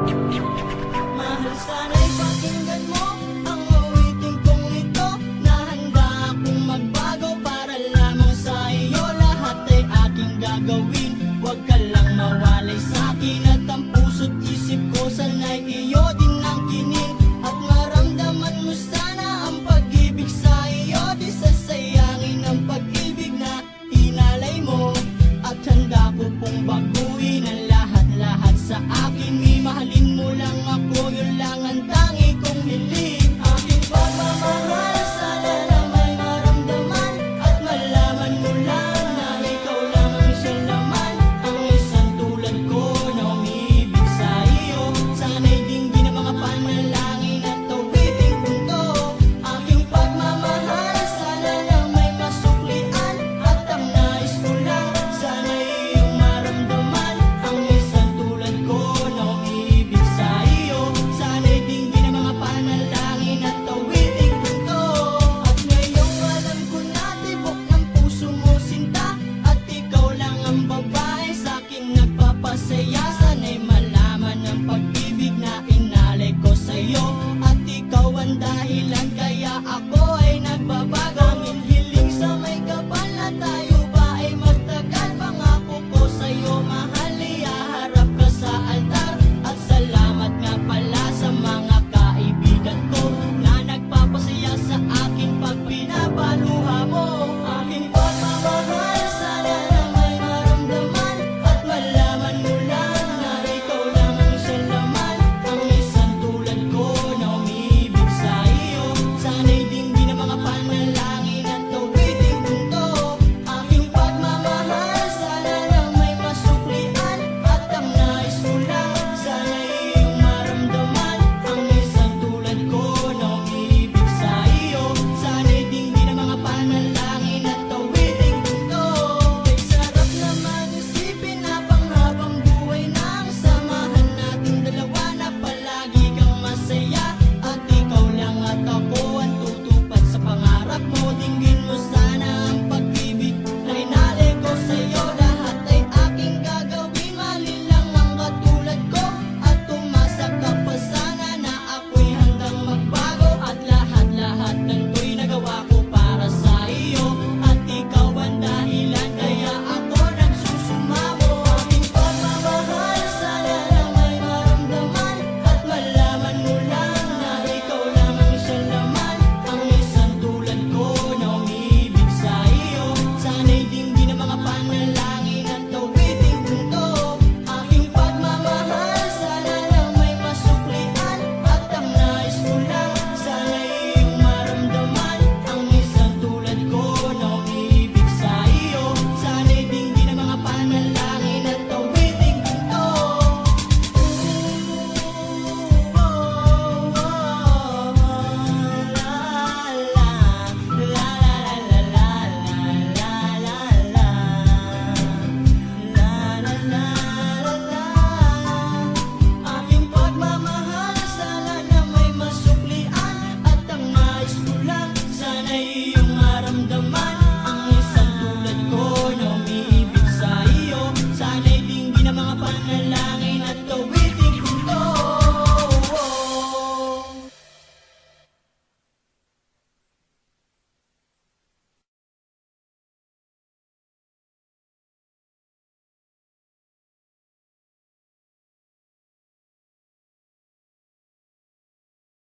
Mahal, sana'y pakinggan mo ang awitin kong ito, na handa akong magbago para lamang sa iyo. Lahat ay aking gagawin, huwag ka lang mawalay sa'kin. At ang puso't isip ko sana'y iyo din ang kinin. At maramdaman mo sana ang pag-ibig sa iyo. Di sasayangin ang pag-ibig na inalay mo. At handa ko pong baguhin ang lahat-lahat sa akin. May mahalin